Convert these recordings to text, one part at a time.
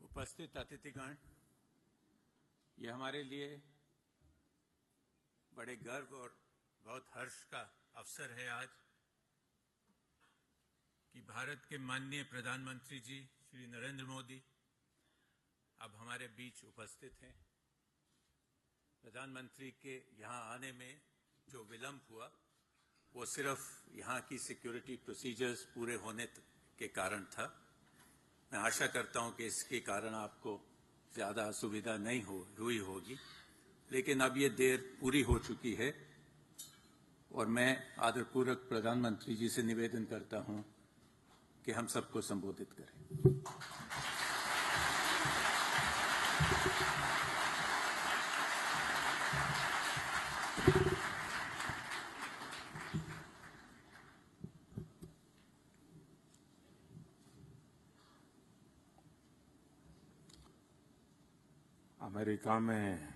उपस्थित अतिथिगण, ये हमारे लिए बड़े गर्व और बहुत हर्ष का अवसर है आज कि भारत के माननीय प्रधानमंत्री जी श्री नरेंद्र मोदी अब हमारे बीच उपस्थित हैं। प्रधानमंत्री के यहाँ आने में जो विलंब हुआ वो सिर्फ यहाँ की सिक्योरिटी प्रोसीजर्स पूरे होने के कारण था। मैं आशा करता हूँ कि इसके कारण आपको ज़्यादा असुविधा नहीं हुई होगी, लेकिन अब ये देर पूरी हो चुकी है और मैं आदरपूर्वक प्रधानमंत्री जी से निवेदन करता हूँ कि हम सबको संबोधित करें। अमेरिका में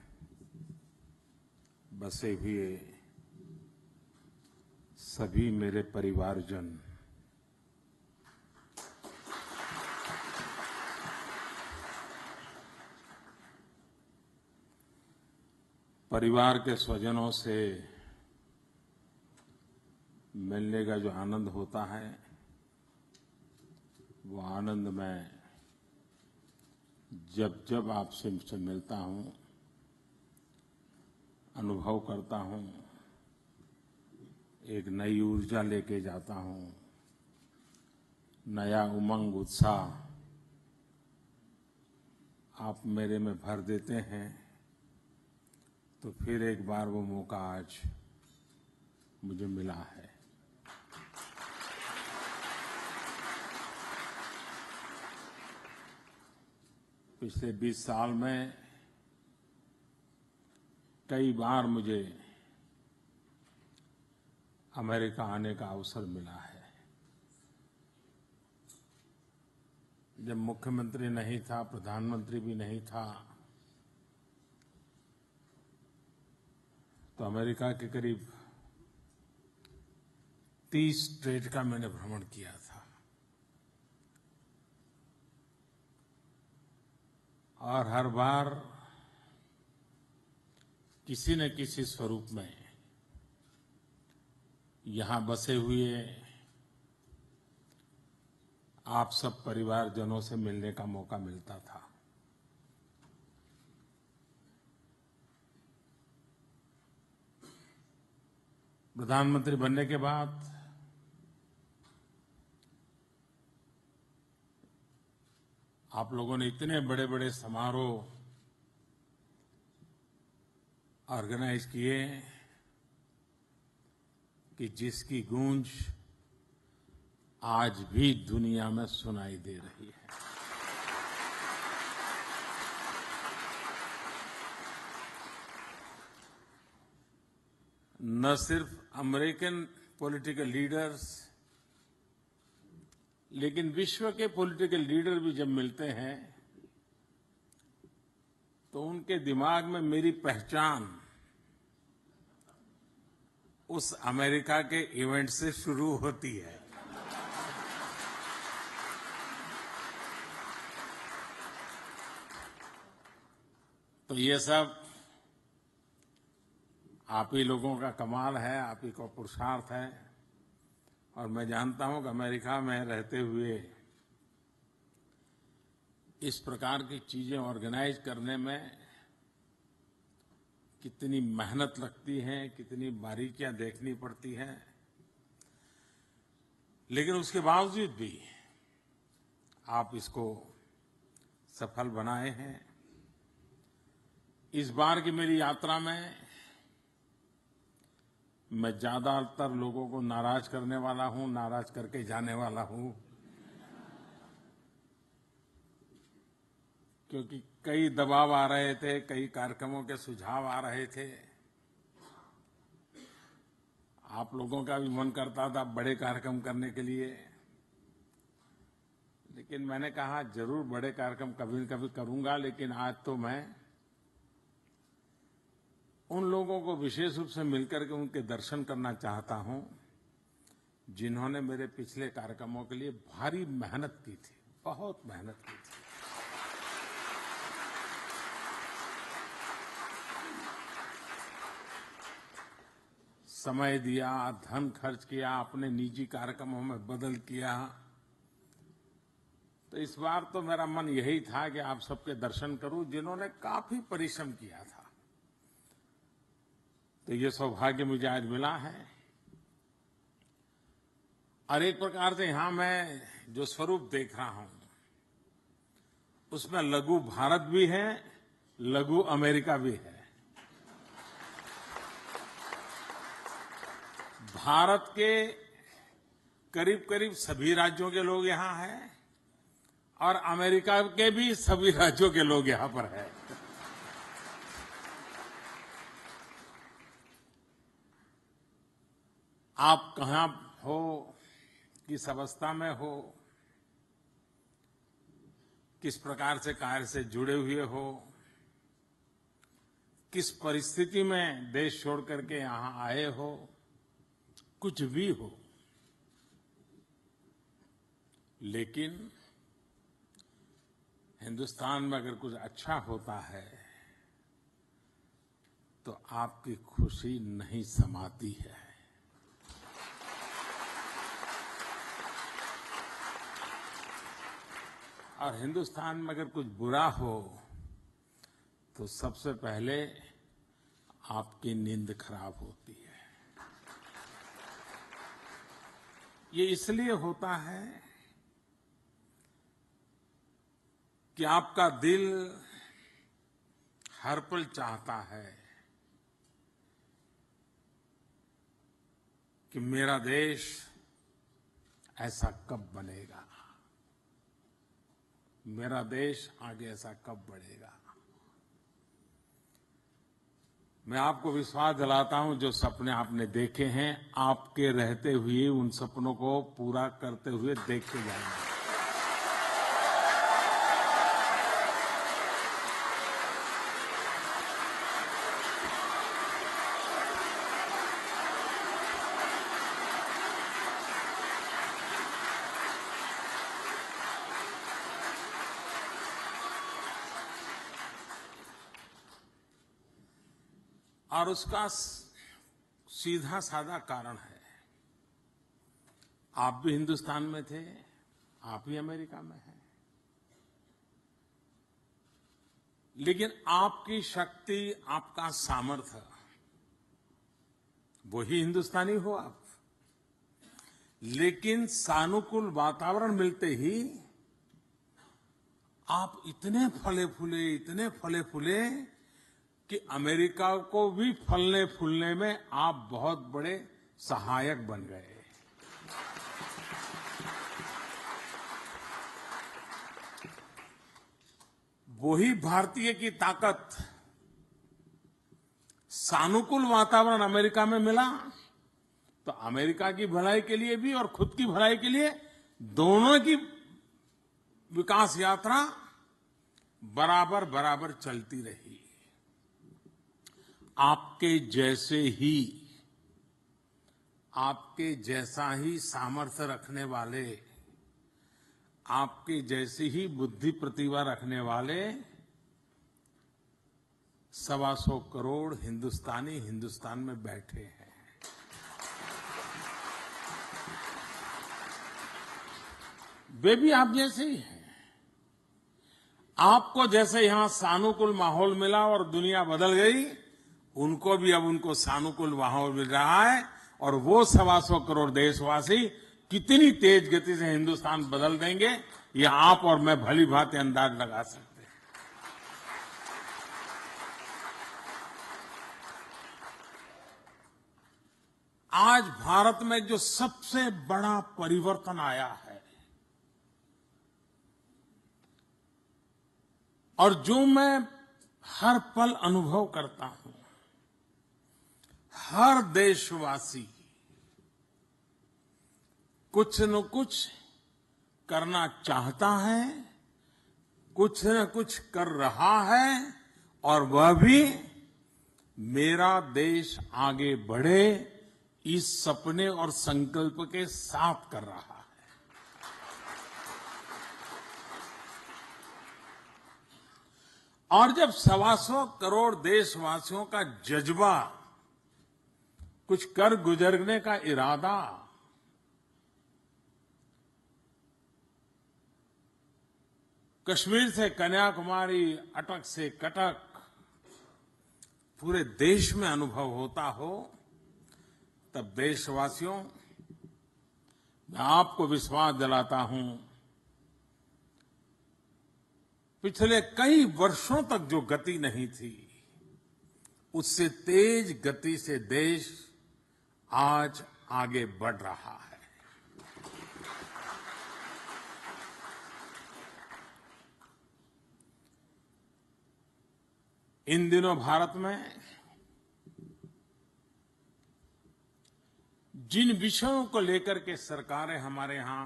बसे हुए सभी मेरे परिवारजन, परिवार के स्वजनों से मिलने का जो आनंद होता है वो आनंद मैं जब जब आपसे मिलता हूं अनुभव करता हूं, एक नई ऊर्जा लेके जाता हूं, नया उमंग उत्साह आप मेरे में भर देते हैं। तो फिर एक बार वो मौका आज मुझे मिला है। पिछले 20 साल में कई बार मुझे अमेरिका आने का अवसर मिला है। जब मुख्यमंत्री नहीं था, प्रधानमंत्री भी नहीं था, तो अमेरिका के करीब 30 स्टेट का मैंने भ्रमण किया था और हर बार किसी न किसी स्वरूप में यहां बसे हुए आप सब परिवारजनों से मिलने का मौका मिलता था। प्रधानमंत्री बनने के बाद आप लोगों ने इतने बड़े बड़े समारोह ऑर्गेनाइज किए कि जिसकी गूंज आज भी दुनिया में सुनाई दे रही है। न सिर्फ अमेरिकन पॉलिटिकल लीडर्स, लेकिन विश्व के पॉलिटिकल लीडर भी जब मिलते हैं तो उनके दिमाग में मेरी पहचान उस अमेरिका के इवेंट से शुरू होती है। तो ये सब आप ही लोगों का कमाल है, आप ही का पुरुषार्थ है। और मैं जानता हूं कि अमेरिका में रहते हुए इस प्रकार की चीजें ऑर्गेनाइज करने में कितनी मेहनत लगती है, कितनी बारीकियां देखनी पड़ती हैं, लेकिन उसके बावजूद भी आप इसको सफल बनाए हैं। इस बार की मेरी यात्रा में मैं ज्यादातर लोगों को नाराज करने वाला हूं, नाराज करके जाने वाला हूं, क्योंकि कई दबाव आ रहे थे, कई कार्यक्रमों के सुझाव आ रहे थे। आप लोगों का भी मन करता था बड़े कार्यक्रम करने के लिए, लेकिन मैंने कहा जरूर बड़े कार्यक्रम कभी न कभी करूंगा, लेकिन आज तो मैं उन लोगों को विशेष रूप से मिलकर के उनके दर्शन करना चाहता हूं जिन्होंने मेरे पिछले कार्यक्रमों के लिए भारी मेहनत की थी, बहुत मेहनत की थी। समय दिया, धन खर्च किया, अपने निजी कार्यक्रमों में बदल किया। तो इस बार तो मेरा मन यही था कि आप सबके दर्शन करूं, जिन्होंने काफी परिश्रम किया था। तो ये सौभाग्य मुझे आज मिला है। और एक प्रकार से यहां मैं जो स्वरूप देख रहा हूं, उसमें लघु भारत भी है, लघु अमेरिका भी है। भारत के करीब करीब सभी राज्यों के लोग यहां हैं और अमेरिका के भी सभी राज्यों के लोग यहां पर हैं। आप कहां हो, किस अवस्था में हो, किस प्रकार से कार्य से जुड़े हुए हो, किस परिस्थिति में देश छोड़ करके यहां आए हो, कुछ भी हो, लेकिन हिंदुस्तान में अगर कुछ अच्छा होता है तो आपकी खुशी नहीं समाती है। और हिंदुस्तान में अगर कुछ बुरा हो तो सबसे पहले आपकी नींद खराब होती है। ये इसलिए होता है कि आपका दिल हर पल चाहता है कि मेरा देश ऐसा कब बनेगा, मेरा देश आगे ऐसा कब बढ़ेगा। मैं आपको विश्वास दिलाता हूं, जो सपने आपने देखे हैं, आपके रहते हुए उन सपनों को पूरा करते हुए देखते जाएंगे। और उसका सीधा साधा कारण है, आप भी हिंदुस्तान में थे, आप भी अमेरिका में हैं, लेकिन आपकी शक्ति, आपका सामर्थ्य, वही हिंदुस्तानी हो आप। लेकिन सानुकूल वातावरण मिलते ही आप इतने फले फूले कि अमेरिका को भी फलने फूलने में आप बहुत बड़े सहायक बन गए। वही भारतीय की ताकत, सानुकूल वातावरण अमेरिका में मिला तो अमेरिका की भलाई के लिए भी और खुद की भलाई के लिए दोनों की विकास यात्रा बराबर बराबर चलती रही। आपके जैसा ही सामर्थ्य रखने वाले, आपके जैसी ही बुद्धि प्रतिभा रखने वाले 125 करोड़ हिंदुस्तानी हिंदुस्तान में बैठे हैं। वे भी आप जैसे ही हैं। आपको जैसे यहां सानुकूल माहौल मिला और दुनिया बदल गई, उनको भी अब उनको सानुकूल माहौल मिल रहा है और वो 125 करोड़ देशवासी कितनी तेज गति से हिंदुस्तान बदल देंगे, ये आप और मैं भली भांति अंदाज लगा सकते हैं। आज भारत में जो सबसे बड़ा परिवर्तन आया है और जो मैं हर पल अनुभव करता हूं, हर देशवासी कुछ न कुछ करना चाहता है, कुछ न कुछ कर रहा है और वह भी मेरा देश आगे बढ़े इस सपने और संकल्प के साथ कर रहा है। और जब 125 करोड़ देशवासियों का जज्बा कुछ कर गुजरने का इरादा कश्मीर से कन्याकुमारी, अटक से कटक पूरे देश में अनुभव होता हो, तब देशवासियों, मैं आपको विश्वास दिलाता हूं, पिछले कई वर्षों तक जो गति नहीं थी, उससे तेज गति से देश आज आगे बढ़ रहा है। इन दिनों भारत में जिन विषयों को लेकर के सरकारें हमारे यहां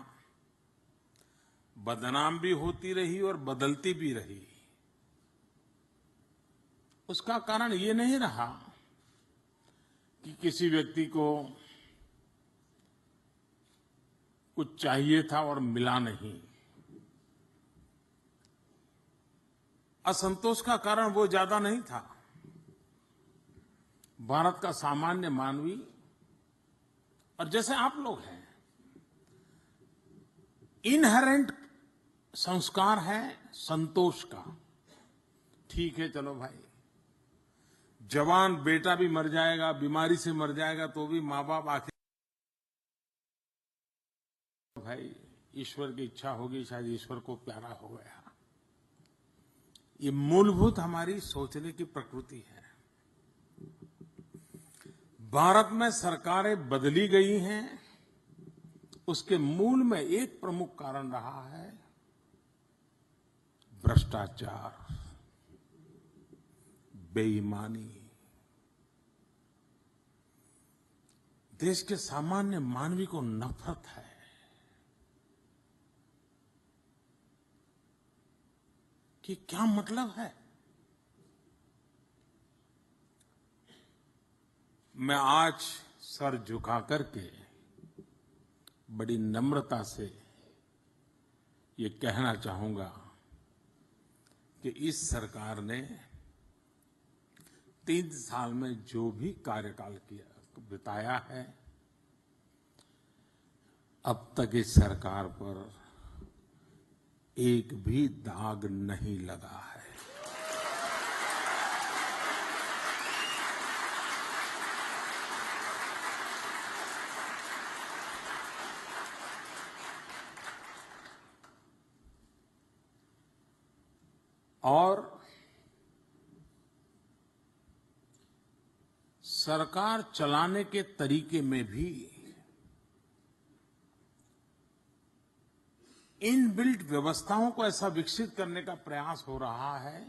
बदनाम भी होती रही और बदलती भी रही, उसका कारण ये नहीं रहा कि किसी व्यक्ति को कुछ चाहिए था और मिला नहीं। असंतोष का कारण वो ज्यादा नहीं था। भारत का सामान्य मानवी, और जैसे आप लोग हैं, इनहेरेंट संस्कार है संतोष का। ठीक है, चलो भाई, जवान बेटा भी मर जाएगा, बीमारी से मर जाएगा, तो भी माँ बाप आखिर भाई ईश्वर की इच्छा होगी, शायद ईश्वर को प्यारा हो गया। ये मूलभूत हमारी सोचने की प्रकृति है। भारत में सरकारें बदली गई हैं, उसके मूल में एक प्रमुख कारण रहा है भ्रष्टाचार, बेईमानी। देश के सामान्य मानवी को नफरत है। कि क्या मतलब है? मैं आज सर झुका करके बड़ी नम्रता से ये कहना चाहूंगा कि इस सरकार ने 3 साल में जो भी कार्यकाल किया बिताया है, अब तक इस सरकार पर एक भी दाग नहीं लगा है। और सरकार चलाने के तरीके में भी इनबिल्ट व्यवस्थाओं को ऐसा विकसित करने का प्रयास हो रहा है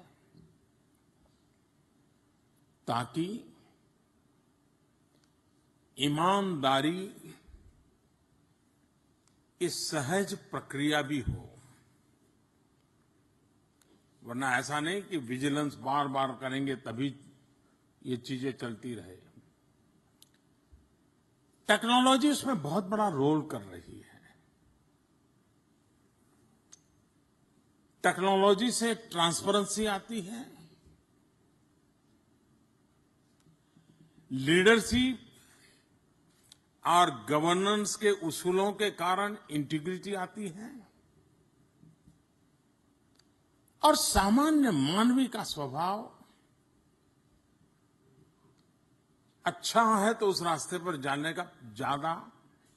ताकि ईमानदारी इस सहज प्रक्रिया भी हो। वरना ऐसा नहीं कि विजिलेंस बार बार करेंगे तभी ये चीजें चलती रहे। टेक्नोलॉजी उसमें बहुत बड़ा रोल कर रही है। टेक्नोलॉजी से ट्रांसपेरेंसी आती है, लीडरशिप और गवर्नेंस के उसूलों के कारण इंटीग्रिटी आती है, और सामान्य मानवी का स्वभाव अच्छा है तो उस रास्ते पर जाने का ज्यादा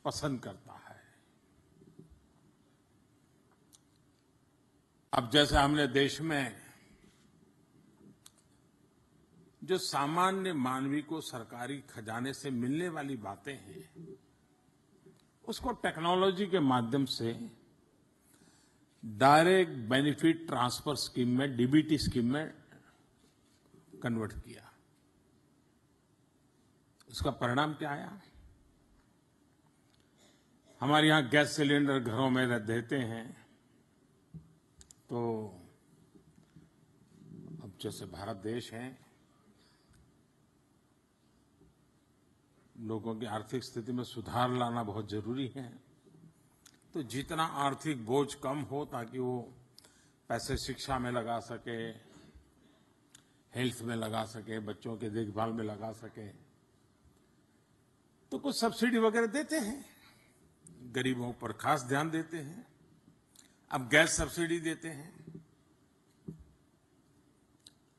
पसंद करता है। अब जैसे हमने देश में जो सामान्य मानवी को सरकारी खजाने से मिलने वाली बातें हैं, उसको टेक्नोलॉजी के माध्यम से डायरेक्ट बेनिफिट ट्रांसफर स्कीम में, डीबीटी स्कीम में कन्वर्ट किया। उसका परिणाम क्या आया? हमारे यहां गैस सिलेंडर घरों में देते हैं, तो अब जैसे भारत देश है, लोगों की आर्थिक स्थिति में सुधार लाना बहुत जरूरी है। तो जितना आर्थिक बोझ कम हो ताकि वो पैसे शिक्षा में लगा सके, हेल्थ में लगा सके, बच्चों के देखभाल में लगा सके, तो कुछ सब्सिडी वगैरह देते हैं, गरीबों पर खास ध्यान देते हैं। अब गैस सब्सिडी देते हैं।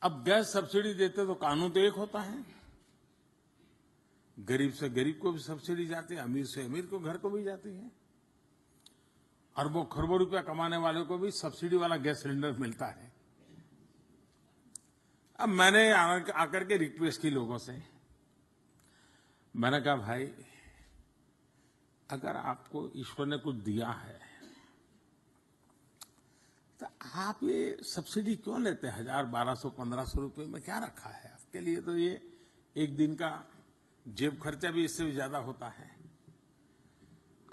अब गैस सब्सिडी देते तो कानून तो एक होता है, गरीब से गरीब को भी सब्सिडी जाती है, अमीर से अमीर को घर को भी जाती है। अरबों खरबों रुपया कमाने वाले को भी सब्सिडी वाला गैस सिलेंडर मिलता है। अब मैंने आकर के रिक्वेस्ट की लोगों से, मैंने कहा भाई अगर आपको ईश्वर ने कुछ दिया है तो आप ये सब्सिडी क्यों लेते हैं? 1000, 1200, 1500 रुपए में क्या रखा है आपके लिए? तो ये एक दिन का जेब खर्चा भी इससे भी ज्यादा होता है।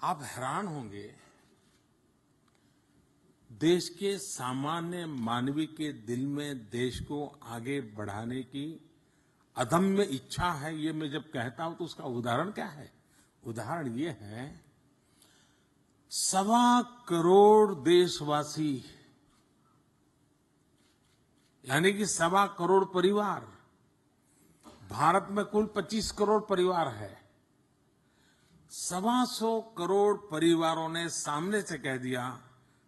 आप हैरान होंगे, देश के सामान्य मानवी के दिल में देश को आगे बढ़ाने की अदम्य इच्छा है। ये मैं जब कहता हूं तो उसका उदाहरण क्या है? उदाहरण ये है, 1.25 करोड़ देशवासी, यानी कि 1.25 करोड़ परिवार, भारत में कुल 25 करोड़ परिवार है। 125 करोड़ परिवारों ने सामने से कह दिया,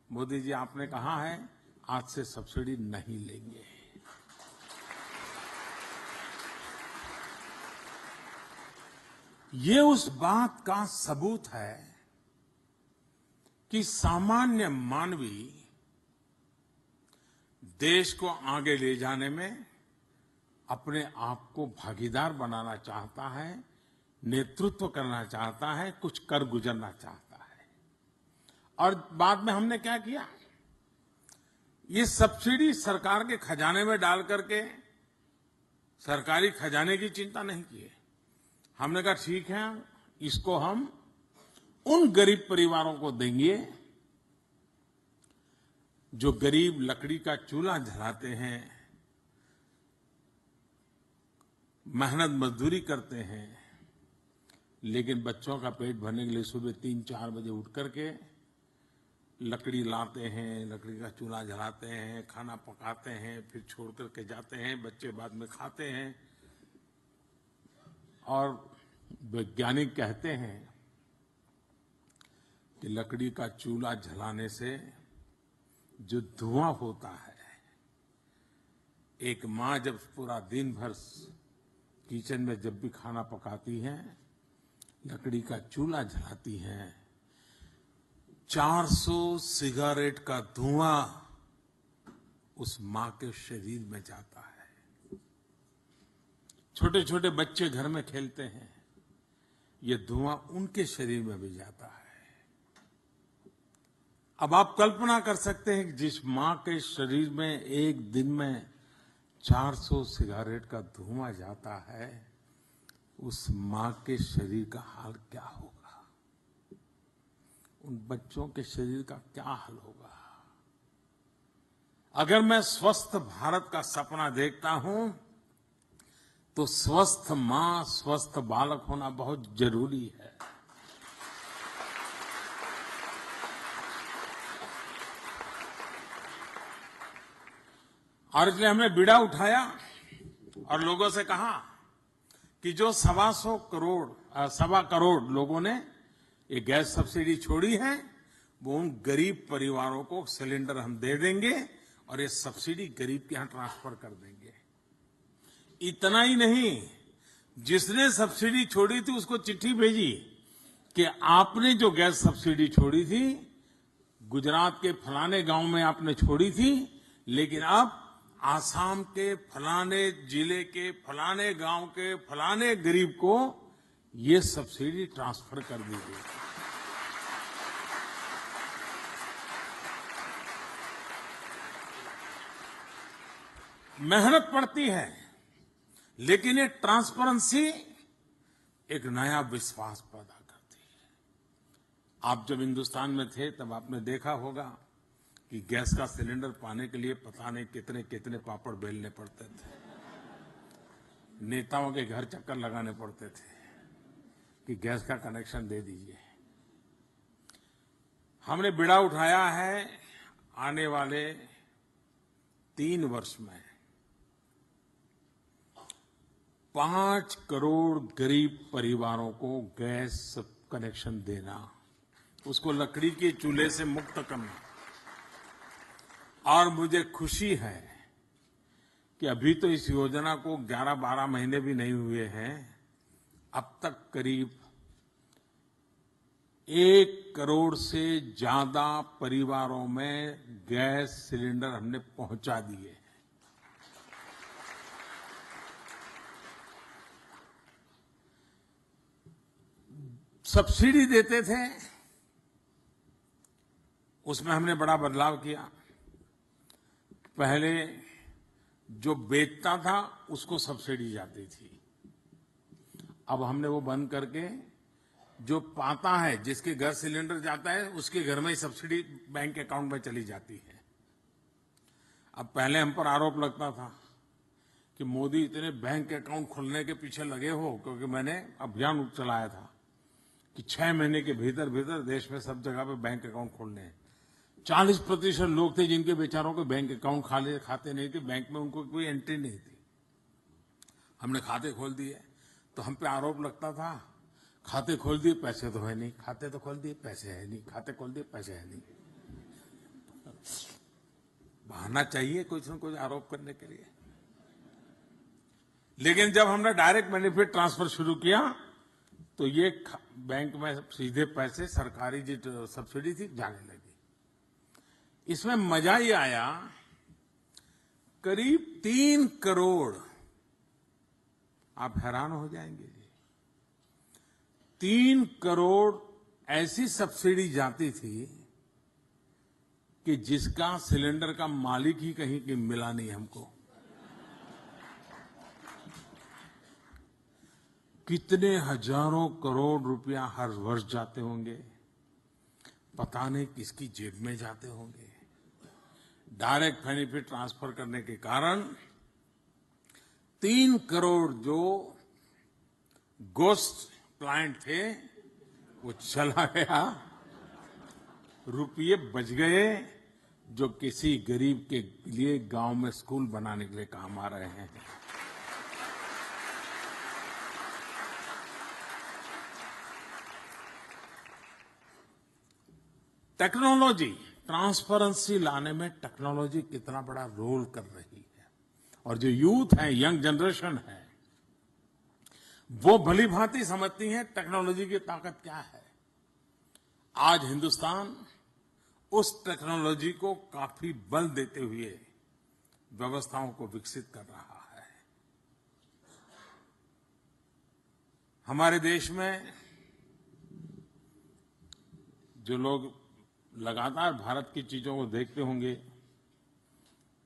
मोदी जी आपने कहा है आज से सब्सिडी नहीं लेंगे। ये उस बात का सबूत है कि सामान्य मानवी देश को आगे ले जाने में अपने आप को भागीदार बनाना चाहता है, नेतृत्व करना चाहता है, कुछ कर गुजरना चाहता है। और बाद में हमने क्या किया? ये सब्सिडी सरकार के खजाने में डाल करके सरकारी खजाने की चिंता नहीं की है। हमने कहा ठीक है, इसको हम उन गरीब परिवारों को देंगे जो गरीब लकड़ी का चूल्हा जलाते हैं, मेहनत मजदूरी करते हैं, लेकिन बच्चों का पेट भरने के लिए सुबह 3-4 बजे उठ करके लकड़ी लाते हैं, लकड़ी का चूल्हा जलाते हैं, खाना पकाते हैं, फिर छोड़ करके जाते हैं, बच्चे बाद में खाते हैं। और वैज्ञानिक कहते हैं कि लकड़ी का चूल्हा जलाने से जो धुआं होता है, एक माँ जब पूरा दिन भर किचन में जब भी खाना पकाती है, लकड़ी का चूल्हा जलाती है, 400 सिगारेट का धुआं उस माँ के शरीर में जाता है। छोटे छोटे बच्चे घर में खेलते हैं, ये धुआं उनके शरीर में भी जाता है। अब आप कल्पना कर सकते हैं कि जिस माँ के शरीर में एक दिन में 400 सिगारेट का धुआं जाता है, उस माँ के शरीर का हाल क्या होगा, उन बच्चों के शरीर का क्या हाल होगा। अगर मैं स्वस्थ भारत का सपना देखता हूं तो स्वस्थ माँ, स्वस्थ बालक होना बहुत जरूरी है। और इसलिए हमने बीड़ा उठाया और लोगों से कहा कि जो 1.25 करोड़ लोगों ने ये गैस सब्सिडी छोड़ी है, वो उन गरीब परिवारों को सिलेंडर हम दे देंगे और ये सब्सिडी गरीब के यहां ट्रांसफर कर देंगे। इतना ही नहीं, जिसने सब्सिडी छोड़ी थी उसको चिट्ठी भेजी कि आपने जो गैस सब्सिडी छोड़ी थी, गुजरात के फलाने गांव में आपने छोड़ी थी, लेकिन अब आसाम के फलाने जिले के फलाने गांव के फलाने गरीब को ये सब्सिडी ट्रांसफर कर दी गई। मेहनत पड़ती है, लेकिन ये ट्रांसपेरेंसी एक नया विश्वास पैदा करती है। आप जब हिंदुस्तान में थे तब आपने देखा होगा कि गैस का सिलेंडर पाने के लिए पता नहीं कितने कितने पापड़ बेलने पड़ते थे, नेताओं के घर चक्कर लगाने पड़ते थे कि गैस का कनेक्शन दे दीजिए। हमने बीड़ा उठाया है, आने वाले 3 वर्ष में 5 करोड़ गरीब परिवारों को गैस कनेक्शन देना, उसको लकड़ी के चूल्हे से मुक्त करना। और मुझे खुशी है कि अभी तो इस योजना को 11-12 महीने भी नहीं हुए हैं, अब तक करीब 1 करोड़ से ज्यादा परिवारों में गैस सिलेंडर हमने पहुंचा दिए हैं। सब्सिडी देते थे, उसमें हमने बड़ा बदलाव किया। पहले जो बेचता था उसको सब्सिडी जाती थी, अब हमने वो बंद करके जो पाता है, जिसके घर सिलेंडर जाता है, उसके घर में ही सब्सिडी बैंक अकाउंट में चली जाती है। अब पहले हम पर आरोप लगता था कि मोदी इतने बैंक अकाउंट खोलने के पीछे लगे हो, क्योंकि मैंने अभियान चलाया था कि 6 महीने के भीतर भीतर देश में सब जगह पे बैंक अकाउंट खोलने हैं। 40% लोग थे जिनके बेचारों के बैंक अकाउंट खाते नहीं थे, बैंक में उनको कोई एंट्री नहीं थी। हमने खाते खोल दिए तो हम पे आरोप लगता था, खाते खोल दिए पैसे तो है नहीं, खाते तो खोल दिए पैसे है नहीं, खाते खोल दिए पैसे है नहीं। बहाना चाहिए कुछ न कुछ आरोप करने के लिए। लेकिन जब हमने डायरेक्ट बेनिफिट ट्रांसफर शुरू किया तो ये बैंक में सीधे पैसे, सरकारी जो सब्सिडी थी, जाने लगी। इसमें मजा ये आया, करीब 3 करोड़, आप हैरान हो जाएंगे जी, 3 करोड़ ऐसी सब्सिडी जाती थी कि जिसका सिलेंडर का मालिक ही कहीं की मिला नहीं हमको। कितने हजारों करोड़ रुपया हर वर्ष जाते होंगे, पता नहीं किसकी जेब में जाते होंगे। डायरेक्ट बेनिफिट ट्रांसफर करने के कारण 3 करोड़ जो गोस्ट क्लाइंट थे वो चला गया, रुपये बच गए जो किसी गरीब के लिए गांव में स्कूल बनाने के लिए काम आ रहे हैं। टेक्नोलॉजी, ट्रांसपेरेंसी लाने में टेक्नोलॉजी कितना बड़ा रोल कर रही है। और जो यूथ है, यंग जनरेशन है, वो भली भांति समझती है टेक्नोलॉजी की ताकत क्या है। आज हिंदुस्तान उस टेक्नोलॉजी को काफी बल देते हुए व्यवस्थाओं को विकसित कर रहा है। हमारे देश में जो लोग लगातार भारत की चीजों को देखते होंगे,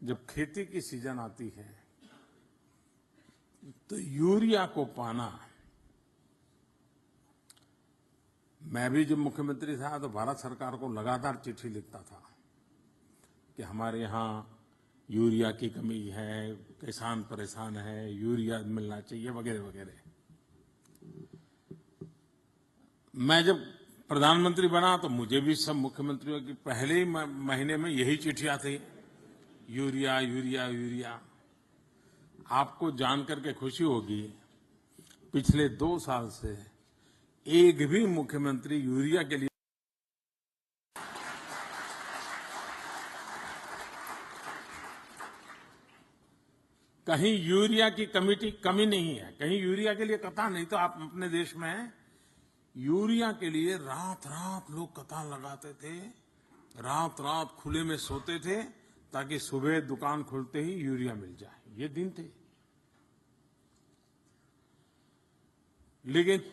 जब खेती की सीजन आती है तो यूरिया को पाना, मैं भी जब मुख्यमंत्री था तो भारत सरकार को लगातार चिट्ठी लिखता था कि हमारे यहाँ यूरिया की कमी है, किसान परेशान है, यूरिया मिलना चाहिए, वगैरह वगैरह। मैं जब प्रधानमंत्री बना तो मुझे भी सब मुख्यमंत्रियों की पहले ही महीने में यही चिट्ठियां थी, यूरिया यूरिया यूरिया। आपको जानकर के खुशी होगी, पिछले 2 साल से एक भी मुख्यमंत्री यूरिया के लिए कहीं यूरिया की कमी नहीं है, कहीं यूरिया के लिए कतार नहीं। तो आप अपने देश में यूरिया के लिए रात रात लोग कतार लगाते थे, रात रात खुले में सोते थे ताकि सुबह दुकान खुलते ही यूरिया मिल जाए। ये दिन थे। लेकिन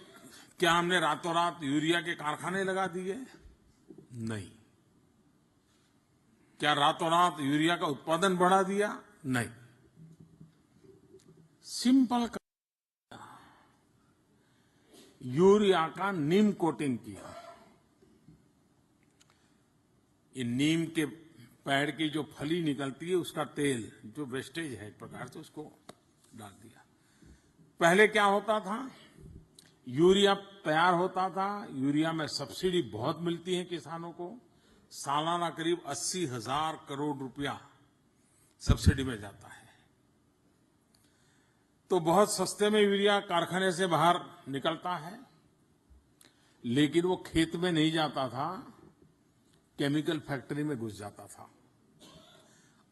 क्या हमने रातों रात यूरिया के कारखाने लगा दिए? नहीं। क्या रातों रात यूरिया का उत्पादन बढ़ा दिया? नहीं। सिंपल यूरिया का नीम कोटिंग किया। ये नीम के पेड़ की जो फली निकलती है उसका तेल, जो वेस्टेज है एक प्रकार से, उसको डाल दिया। पहले क्या होता था, यूरिया तैयार होता था, यूरिया में सब्सिडी बहुत मिलती है किसानों को, सालाना करीब 80,000 करोड़ रुपया सब्सिडी में जाता है। तो बहुत सस्ते में यूरिया कारखाने से बाहर निकलता है, लेकिन वो खेत में नहीं जाता था, केमिकल फैक्ट्री में घुस जाता था।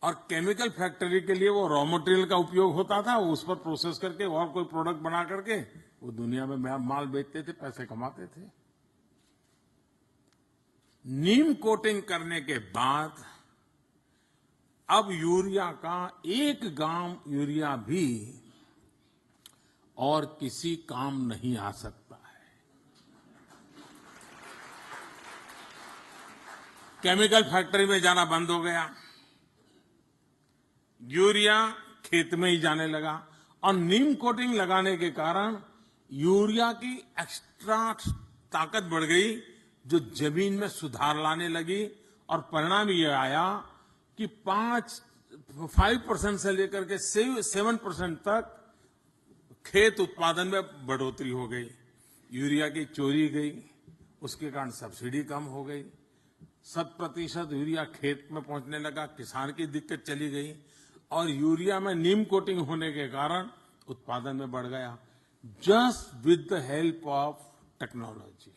और केमिकल फैक्ट्री के लिए वो रॉ मटेरियल का उपयोग होता था, उस पर प्रोसेस करके और कोई प्रोडक्ट बना करके वो दुनिया में माल बेचते थे, पैसे कमाते थे। नीम कोटिंग करने के बाद अब यूरिया का 1 ग्राम यूरिया भी और किसी काम नहीं आ सकता है। केमिकल फैक्ट्री में जाना बंद हो गया, यूरिया खेत में ही जाने लगा। और नीम कोटिंग लगाने के कारण यूरिया की एक्स्ट्रा ताकत बढ़ गई, जो जमीन में सुधार लाने लगी। और परिणाम ये आया कि 5% से लेकर के 7% तक खेत उत्पादन में बढ़ोतरी हो गई। यूरिया की चोरी गई, उसके कारण सब्सिडी कम हो गई, 100% यूरिया खेत में पहुंचने लगा, किसान की दिक्कत चली गई। और यूरिया में नीम कोटिंग होने के कारण उत्पादन में बढ़ गया, just with the help of technology.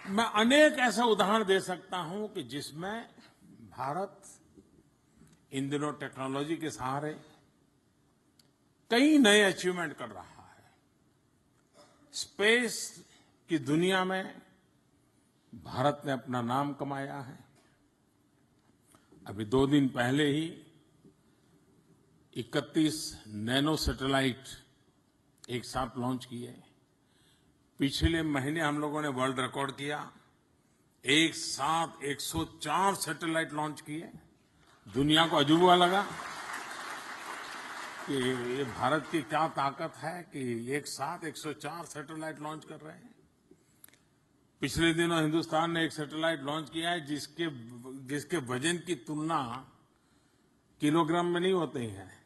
मैं अनेक ऐसे उदाहरण दे सकता हूं कि जिसमें भारत इन दिनों टेक्नोलॉजी के सहारे कई नए अचीवमेंट कर रहा है। स्पेस की दुनिया में भारत ने अपना नाम कमाया है। अभी 2 दिन पहले ही 31 नैनो सैटेलाइट एक साथ लॉन्च किए। पिछले महीने हम लोगों ने वर्ल्ड रिकॉर्ड किया, एक साथ 104 सैटेलाइट लॉन्च किए। दुनिया को अजूबा लगा कि ये भारत की क्या ताकत है कि एक साथ 104 सैटेलाइट लॉन्च कर रहे हैं। पिछले दिनों हिंदुस्तान ने एक सैटेलाइट लॉन्च किया है जिसके वजन की तुलना किलोग्राम में नहीं होते हैं,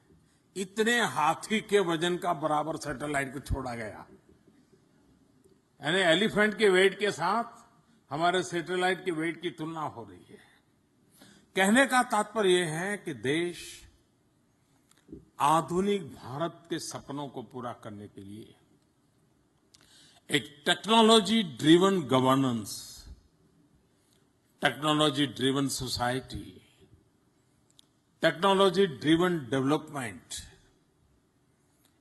इतने हाथी के वजन का बराबर सैटेलाइट को छोड़ा गया। यानी एलिफेंट के वेट के साथ हमारे सैटेलाइट के वेट की तुलना हो रही है। कहने का तात्पर्य यह है कि देश आधुनिक भारत के सपनों को पूरा करने के लिए एक technology driven governance, technology driven society, technology driven development,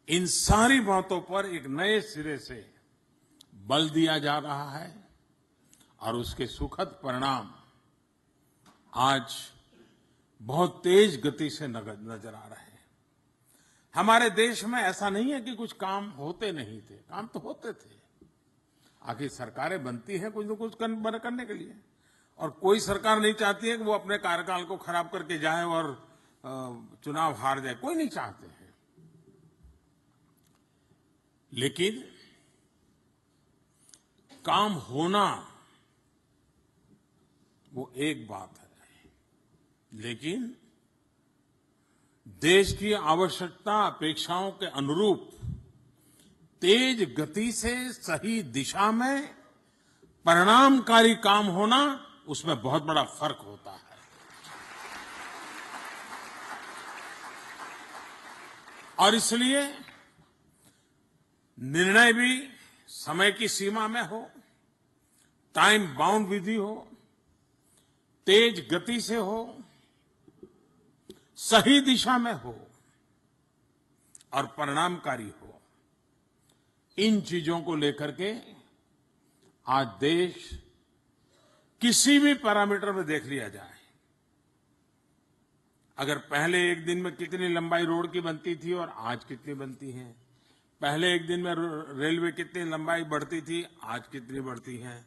इन सारी बातों पर एक नए सिरे से बल दिया जा रहा है। और उसके सुखद परिणाम आज बहुत तेज गति से नजर आ रहे हैं। हमारे देश में ऐसा नहीं है कि कुछ काम होते नहीं थे, काम तो होते थे। आखिर सरकारें बनती हैं कुछ न कुछ करने के लिए, और कोई सरकार नहीं चाहती है कि वो अपने कार्यकाल को खराब करके जाए और चुनाव हार जाए, कोई नहीं चाहते हैं। लेकिन काम होना वो एक बात है, लेकिन देश की आवश्यकता अपेक्षाओं के अनुरूप तेज गति से सही दिशा में परिणामकारी काम होना, उसमें बहुत बड़ा फर्क होता है। और इसलिए निर्णय भी समय की सीमा में हो, टाइम बाउंड विधि हो, तेज गति से हो, सही दिशा में हो और परिणामकारी हो। इन चीजों को लेकर के आज देश किसी भी पैरामीटर में देख लिया जाए, अगर पहले एक दिन में कितनी लंबाई रोड की बनती थी और आज कितनी बनती है, पहले एक दिन में रेलवे कितनी लंबाई बढ़ती थी, आज कितनी बढ़ती है,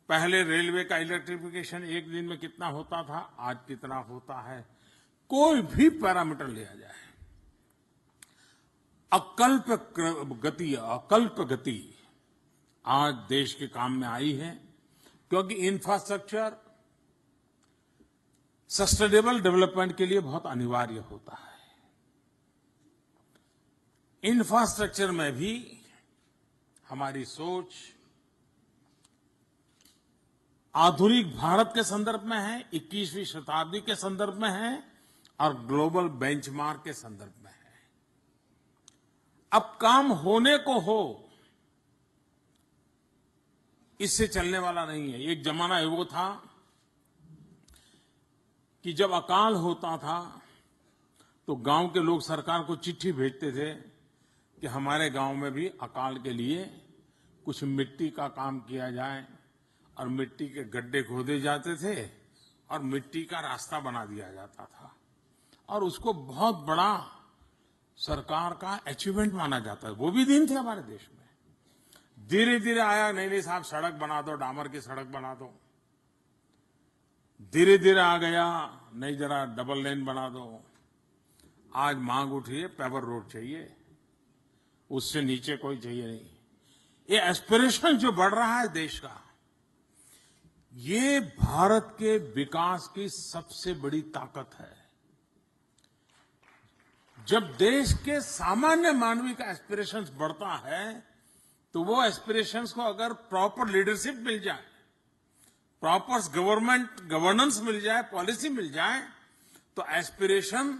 पहले रेलवे का इलेक्ट्रिफिकेशन एक दिन में कितना होता था, आज कितना होता है, कोई भी पैरामीटर लिया जाए, अकल्प गति आज देश के काम में आई है। क्योंकि इंफ्रास्ट्रक्चर सस्टेनेबल डेवलपमेंट के लिए बहुत अनिवार्य होता है। इंफ्रास्ट्रक्चर में भी हमारी सोच आधुनिक भारत के संदर्भ में है, 21वीं शताब्दी के संदर्भ में है और ग्लोबल बेंचमार्क के संदर्भ में है। अब काम होने को हो, इससे चलने वाला नहीं है। एक जमाना वो था कि जब अकाल होता था तो गांव के लोग सरकार को चिट्ठी भेजते थे कि हमारे गांव में भी अकाल के लिए कुछ मिट्टी का काम किया जाए, और मिट्टी के गड्ढे खोदे जाते थे और मिट्टी का रास्ता बना दिया जाता था, और उसको बहुत बड़ा सरकार का अचीवमेंट माना जाता है। वो भी दिन थे हमारे देश में। धीरे धीरे आया, नहीं साहब सड़क बना दो, डामर की सड़क बना दो। धीरे धीरे आ गया, नहीं जरा डबल लेन बना दो। आज मांग उठी है पेवर रोड चाहिए, उससे नीचे कोई चाहिए नहीं। ये एस्पिरेशन जो बढ़ रहा है देश का, ये भारत के विकास की सबसे बड़ी ताकत है। जब देश के सामान्य मानवी का एस्पिरेशंस बढ़ता है, तो वो एस्पिरेशंस को अगर प्रॉपर लीडरशिप मिल जाए, प्रॉपर गवर्नेंस मिल जाए, पॉलिसी मिल जाए, तो एस्पिरेशन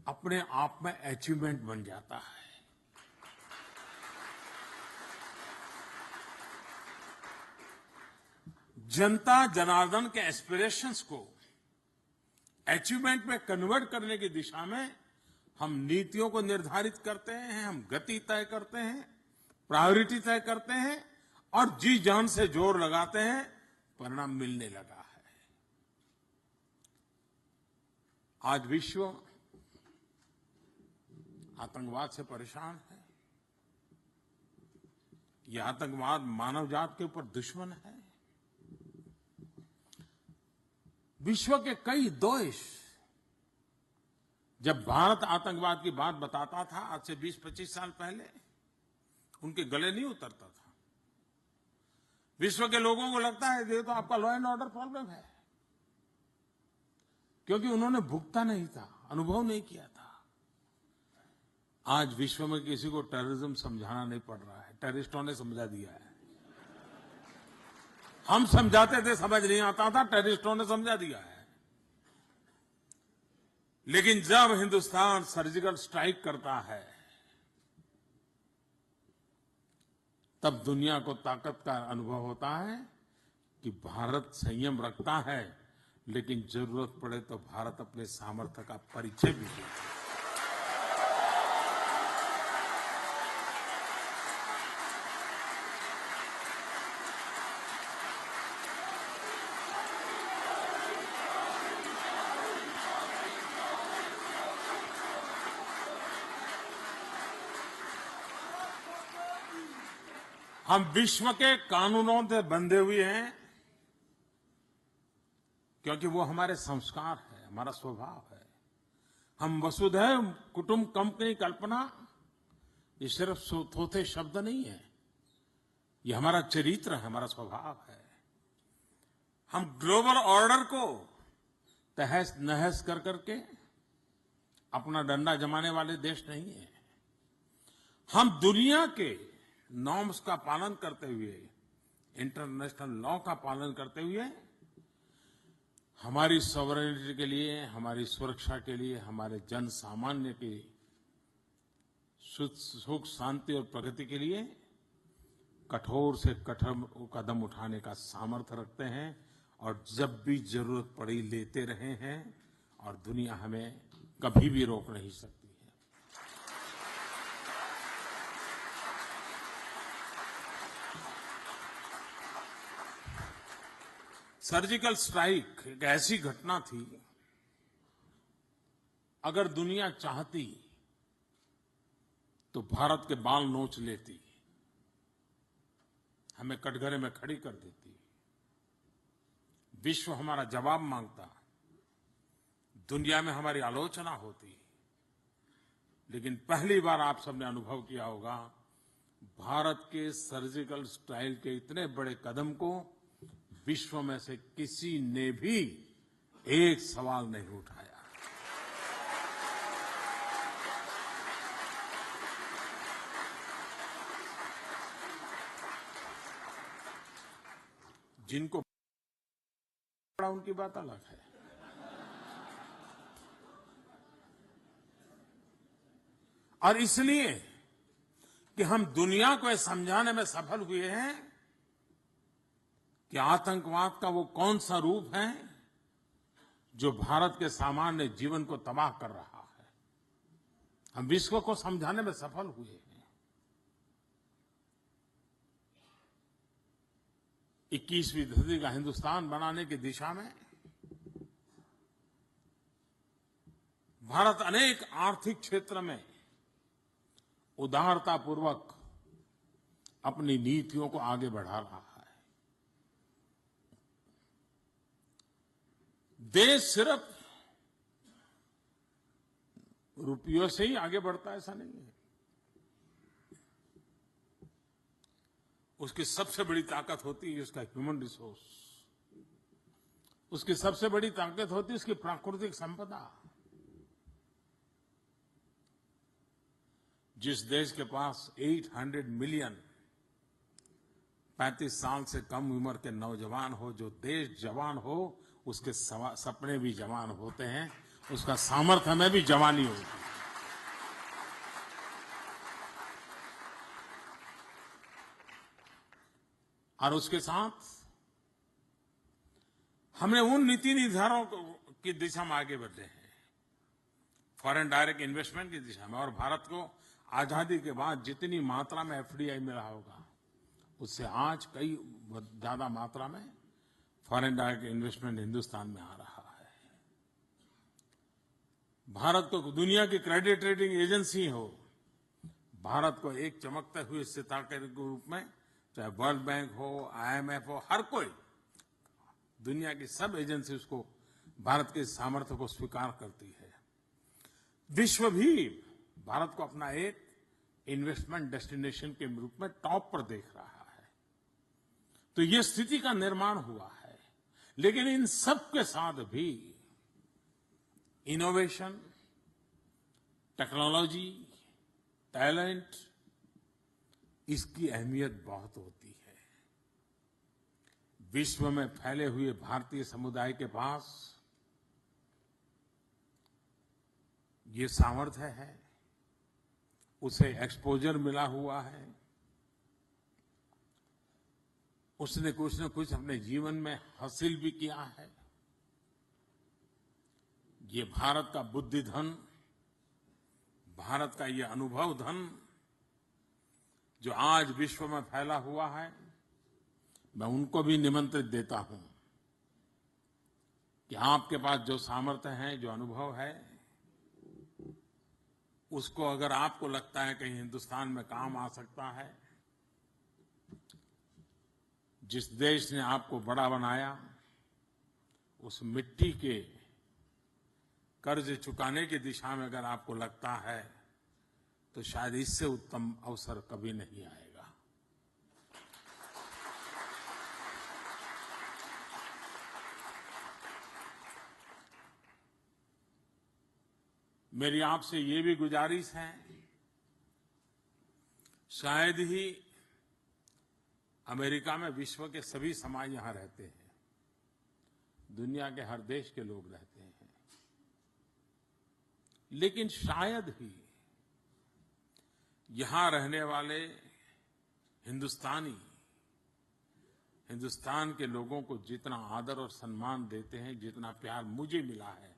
अपने आप में अचीवमेंट बन जाता है। जनता जनार्दन के एस्पिरेशंस को अचीवमेंट में कन्वर्ट करने की दिशा में हम नीतियों को निर्धारित करते हैं, हम गति तय करते हैं, प्रायोरिटी तय करते हैं और जी जान से जोर लगाते हैं, परिणाम मिलने लगा है। आज विश्व आतंकवाद से परेशान है। यह आतंकवाद मानव जात के ऊपर दुश्मन है। विश्व के कई देश जब भारत आतंकवाद की बात बताता था आज से 20-25 साल पहले, उनके गले नहीं उतरता था। विश्व के लोगों को लगता है ये तो आपका लॉ एंड ऑर्डर प्रॉब्लम है, क्योंकि उन्होंने भुगता नहीं था, अनुभव नहीं किया था। आज विश्व में किसी को टेररिज्म समझाना नहीं पड़ रहा है, टेररिस्टों ने समझा दिया है। हम समझाते थे, समझ नहीं आता था, टेररिस्टों ने समझा दिया है। लेकिन जब हिंदुस्तान सर्जिकल स्ट्राइक करता है, तब दुनिया को ताकत का अनुभव होता है कि भारत संयम रखता है, लेकिन जरूरत पड़े तो भारत अपने सामर्थ्य का परिचय भी देता है। हम विश्व के कानूनों से बंधे हुए हैं, क्योंकि वो हमारे संस्कार है, हमारा स्वभाव है। हम वसुधैव कुटुंबकम की कल्पना, ये सिर्फ थोथे शब्द नहीं है, ये हमारा चरित्र है, हमारा स्वभाव है। हम ग्लोबल ऑर्डर को तहस नहस कर करके अपना डंडा जमाने वाले देश नहीं है। हम दुनिया के नॉर्म्स का पालन करते हुए, इंटरनेशनल लॉ का पालन करते हुए, हमारी सॉवरेनिटी के लिए, हमारी सुरक्षा के लिए, हमारे जन सामान्य की सुख शांति और प्रगति के लिए कठोर से कठोर कदम उठाने का सामर्थ्य रखते हैं, और जब भी जरूरत पड़ी लेते रहे हैं, और दुनिया हमें कभी भी रोक नहीं सकती है। सर्जिकल स्ट्राइक एक ऐसी घटना थी, अगर दुनिया चाहती तो भारत के बाल नोच लेती, हमें कटघरे में खड़ी कर देती। विश्व हमारा जवाब मांगता, दुनिया में हमारी आलोचना होती। लेकिन पहली बार आप सबने अनुभव किया होगा, भारत के सर्जिकल स्ट्राइक के इतने बड़े कदम को विश्व में से किसी ने भी एक सवाल नहीं उठाया। जिनको पड़ा उनकी बात अलग है। और इसलिए कि हम दुनिया को यह समझाने में सफल हुए हैं कि आतंकवाद का वो कौन सा रूप है जो भारत के सामान्य जीवन को तबाह कर रहा है, हम विश्व को समझाने में सफल हुए हैं। 21वीं सदी का हिंदुस्तान बनाने की दिशा में भारत अनेक आर्थिक क्षेत्र में उदारतापूर्वक अपनी नीतियों को आगे बढ़ा रहा है। देश सिर्फ रुपयों से ही आगे बढ़ता है ऐसा नहीं है। उसकी सबसे बड़ी ताकत होती है उसका ह्यूमन रिसोर्स, उसकी सबसे बड़ी ताकत होती है उसकी प्राकृतिक संपदा। जिस देश के पास 800 मिलियन 35 साल से कम उम्र के नौजवान हो, जो देश जवान हो, उसके सपने भी जवान होते हैं, उसका सामर्थ्य में भी जवानी होती है। और उसके साथ हमने उन नीति निर्धारणों की दिशा में आगे बढ़े हैं, फॉरेन डायरेक्ट इन्वेस्टमेंट की दिशा में। और भारत को आजादी के बाद जितनी मात्रा में एफडीआई मिला होगा, उससे आज कई ज्यादा मात्रा में फॉरेन डायरेक्ट इन्वेस्टमेंट हिंदुस्तान में आ रहा है। भारत को दुनिया की क्रेडिट रेटिंग एजेंसी हो, भारत को एक चमकते हुए सितारे के रूप में, चाहे वर्ल्ड बैंक हो, IMF हो, हर कोई, दुनिया की सब एजेंसी उसको, भारत के सामर्थ्य को स्वीकार करती है। विश्व भी भारत को अपना एक इन्वेस्टमेंट डेस्टिनेशन के रूप में टॉप पर देख रहा है। तो ये स्थिति का निर्माण हुआ है। लेकिन इन सब के साथ भी इनोवेशन, टेक्नोलॉजी, टैलेंट, इसकी अहमियत बहुत होती है। विश्व में फैले हुए भारतीय समुदाय के पास ये सामर्थ्य है, उसे एक्सपोजर मिला हुआ है, उसने कुछ न कुछ अपने जीवन में हासिल भी किया है। ये भारत का बुद्धि धन, भारत का ये अनुभव धन जो आज विश्व में फैला हुआ है, मैं उनको भी निमंत्रित देता हूं कि आपके पास जो सामर्थ्य है, जो अनुभव है, उसको अगर आपको लगता है कहीं हिंदुस्तान में काम आ सकता है, जिस देश ने आपको बड़ा बनाया, उस मिट्टी के कर्ज चुकाने की दिशा में अगर आपको लगता है, तो शायद इससे उत्तम अवसर कभी नहीं आएगा। मेरी आपसे ये भी गुजारिश है, शायद ही अमेरिका में विश्व के सभी समाज यहां रहते हैं, दुनिया के हर देश के लोग रहते हैं, लेकिन शायद ही यहां रहने वाले हिंदुस्तान के लोगों को जितना आदर और सम्मान देते हैं, जितना प्यार मुझे मिला है,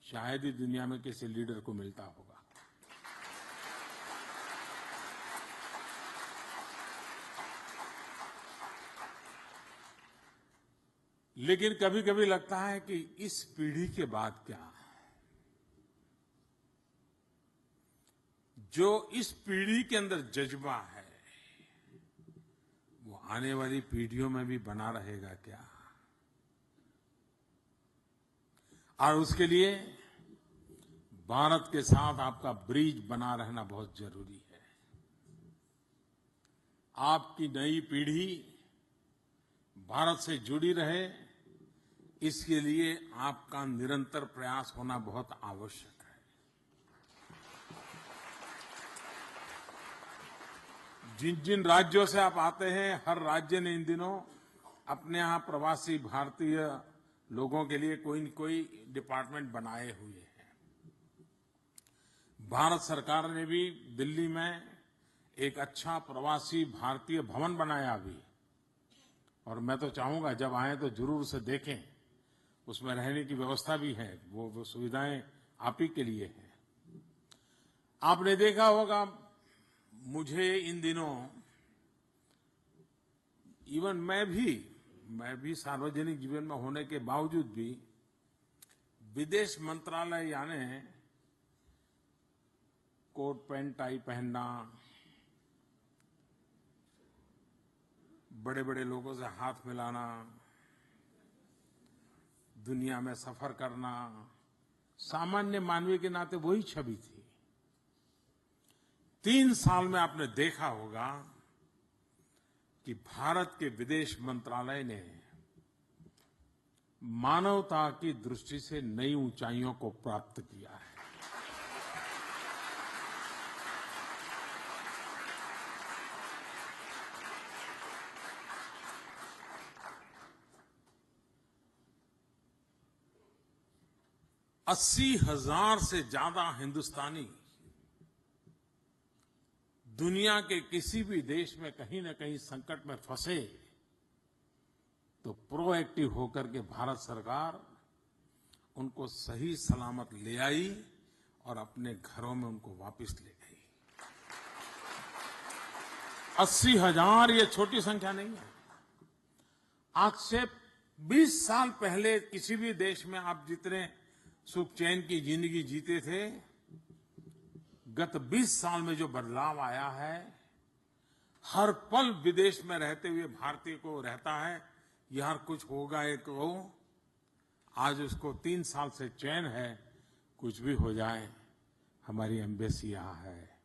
शायद ही दुनिया में किसी लीडर को मिलता होगा। लेकिन कभी कभी लगता है कि इस पीढ़ी के बाद क्या, जो इस पीढ़ी के अंदर जज्बा है, वो आने वाली पीढ़ियों में भी बना रहेगा क्या? और उसके लिए भारत के साथ आपका ब्रिज बना रहना बहुत जरूरी है। आपकी नई पीढ़ी भारत से जुड़ी रहे, इसके लिए आपका निरंतर प्रयास होना बहुत आवश्यक है। जिन जिन राज्यों से आप आते हैं, हर राज्य ने इन दिनों अपने यहां प्रवासी भारतीय लोगों के लिए कोई न कोई डिपार्टमेंट बनाए हुए हैं। भारत सरकार ने भी दिल्ली में एक अच्छा प्रवासी भारतीय भवन बनाया अभी, और मैं तो चाहूंगा जब आए तो जरूर उसे देखें। उसमें रहने की व्यवस्था भी है, वो सुविधाएं आप ही के लिए हैं। आपने देखा होगा, मुझे इन दिनों इवन मैं भी सार्वजनिक जीवन में होने के बावजूद भी विदेश मंत्रालय यानी कोट पैंट टाई पहनना, बड़े बड़े लोगों से हाथ मिलाना, दुनिया में सफर करना, सामान्य मानवीय के नाते वही छवि थी। 3 साल में आपने देखा होगा कि भारत के विदेश मंत्रालय ने मानवता की दृष्टि से नई ऊंचाइयों को प्राप्त किया है। अस्सी हजार से ज्यादा हिंदुस्तानी दुनिया के किसी भी देश में कहीं न कहीं संकट में फंसे तो प्रोएक्टिव होकर के भारत सरकार उनको सही सलामत ले आई और अपने घरों में उनको वापस ले गई। 80,000 ये छोटी संख्या नहीं है। आज से 20 साल पहले किसी भी देश में आप जितने सुख चैन की जिंदगी जीते थे, गत 20 साल में जो बदलाव आया है, हर पल विदेश में रहते हुए भारतीय को रहता है यार कुछ होगा एक हो। आज उसको 3 साल से चैन है, कुछ भी हो जाए हमारी एम्बेसी यहां है,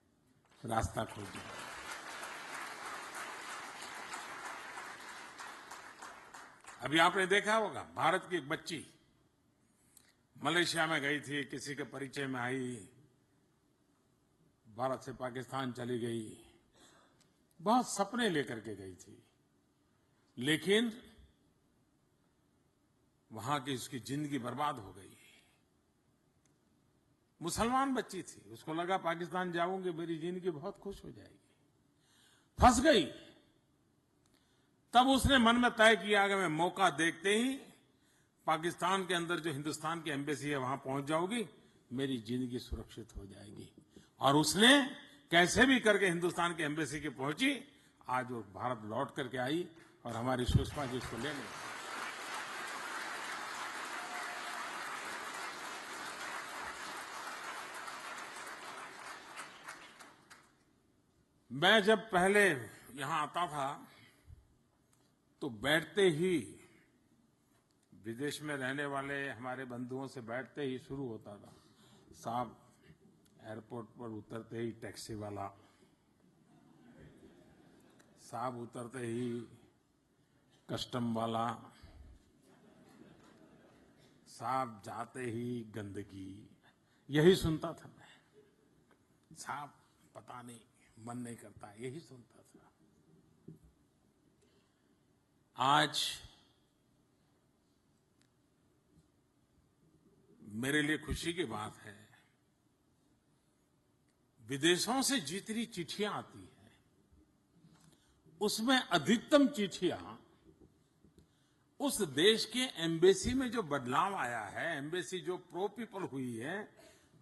रास्ता खोजिए। अभी आपने देखा होगा, भारत की एक बच्ची मलेशिया में गई थी, किसी के परिचय में आई, भारत से पाकिस्तान चली गई, बहुत सपने लेकर के गई थी, लेकिन वहां की उसकी जिंदगी बर्बाद हो गई। मुसलमान बच्ची थी, उसको लगा पाकिस्तान जाऊंगी मेरी जिंदगी बहुत खुश हो जाएगी, फंस गई। तब उसने मन में तय किया कि मैं मौका देखते ही पाकिस्तान के अंदर जो हिंदुस्तान की एम्बेसी है वहां पहुंच जाऊंगी, मेरी जिंदगी सुरक्षित हो जाएगी। और उसने कैसे भी करके हिंदुस्तान की एम्बेसी के पहुंची, आज वो भारत लौट करके आई और हमारी सुषमा जी उसको ले गई। मैं जब पहले यहां आता था तो बैठते ही विदेश में रहने वाले हमारे बंधुओं से बैठते ही शुरू होता था, साहब एयरपोर्ट पर उतरते ही टैक्सी वाला, साहब उतरते ही कस्टम वाला, साहब जाते ही गंदगी, यही सुनता था मैं। साहब पता नहीं, मन नहीं करता, यही सुनता था। आज मेरे लिए खुशी की बात है, विदेशों से जितनी चिट्ठियां आती हैं उसमें अधिकतम चिट्ठियां उस देश के एम्बेसी में जो बदलाव आया है, एम्बेसी जो प्रो पीपल हुई है,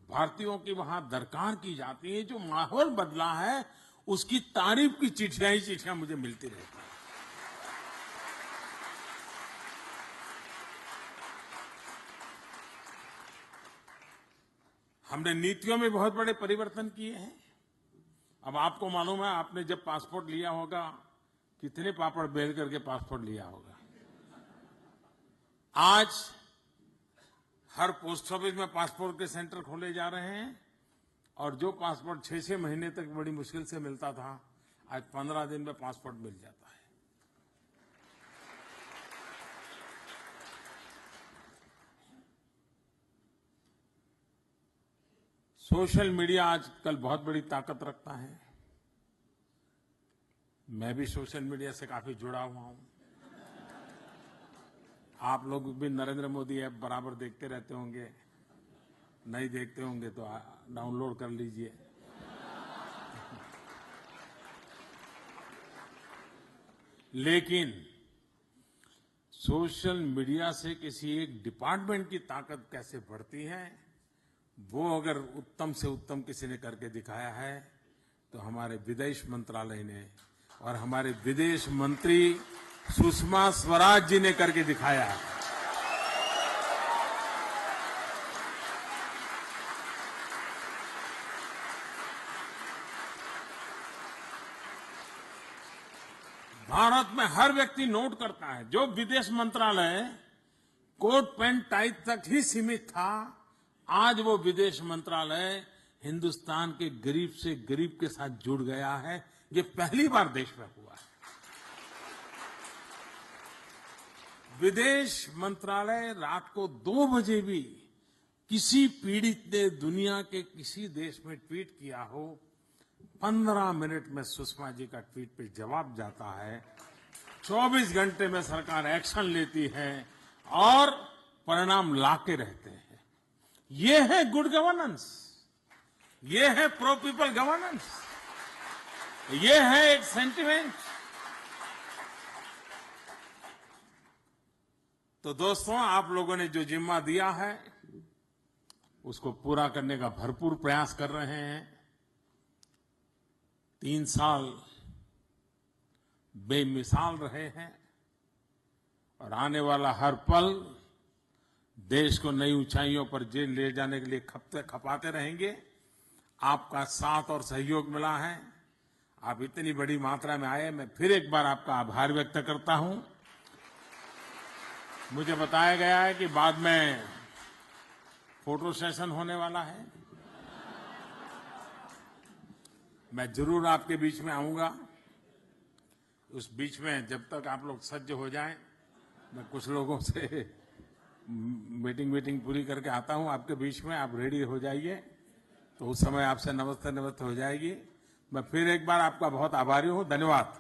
भारतीयों की वहां दरकार की जाती है, जो माहौल बदला है, उसकी तारीफ की चिट्ठियां ही चिट्ठियां मुझे मिलती रहती हैं। हमने नीतियों में बहुत बड़े परिवर्तन किए हैं। अब आपको मालूम है, आपने जब पासपोर्ट लिया होगा, कितने पापड़ बेल करके पासपोर्ट लिया होगा। आज हर पोस्ट ऑफिस में पासपोर्ट के सेंटर खोले जा रहे हैं, और जो पासपोर्ट 6-6 महीने तक बड़ी मुश्किल से मिलता था, आज 15 दिन में पासपोर्ट मिल जाता है। सोशल मीडिया आजकल बहुत बड़ी ताकत रखता है। मैं भी सोशल मीडिया से काफी जुड़ा हुआ हूं। आप लोग भी नरेंद्र मोदी ऐप बराबर देखते रहते होंगे, नहीं देखते होंगे तो डाउनलोड कर लीजिए। लेकिन सोशल मीडिया से किसी एक डिपार्टमेंट की ताकत कैसे बढ़ती है, वो अगर उत्तम से उत्तम किसी ने करके दिखाया है तो हमारे विदेश मंत्रालय ने और हमारे विदेश मंत्री सुषमा स्वराज जी ने करके दिखाया है। भारत में हर व्यक्ति नोट करता है, जो विदेश मंत्रालय कोट पैंट टाई तक ही सीमित था, आज वो विदेश मंत्रालय हिंदुस्तान के गरीब से गरीब के साथ जुड़ गया है। ये पहली बार देश में हुआ है। विदेश मंत्रालय रात को 2 बजे भी किसी पीड़ित ने दुनिया के किसी देश में ट्वीट किया हो, 15 मिनट में सुषमा जी का ट्वीट पे जवाब जाता है। 24 घंटे में सरकार एक्शन लेती है और परिणाम लाके रहते हैं। ये है गुड गवर्नेंस, ये है प्रो पीपल गवर्नेंस, ये है एक सेंटिमेंट। तो दोस्तों, आप लोगों ने जो जिम्मा दिया है उसको पूरा करने का भरपूर प्रयास कर रहे हैं। 3 साल बेमिसाल रहे हैं और आने वाला हर पल देश को नई ऊंचाइयों पर ले जाने के लिए खपाते रहेंगे। आपका साथ और सहयोग मिला है, आप इतनी बड़ी मात्रा में आए, मैं फिर एक बार आपका आभार व्यक्त करता हूं। मुझे बताया गया है कि बाद में फोटो सेशन होने वाला है, मैं जरूर आपके बीच में आऊंगा। उस बीच में जब तक आप लोग सज्ज हो जाएं, मैं कुछ लोगों से मीटिंग पूरी करके आता हूं आपके बीच में। आप रेडी हो जाइए, तो उस समय आपसे नमस्ते हो जाएगी। मैं फिर एक बार आपका बहुत आभारी हूं। धन्यवाद।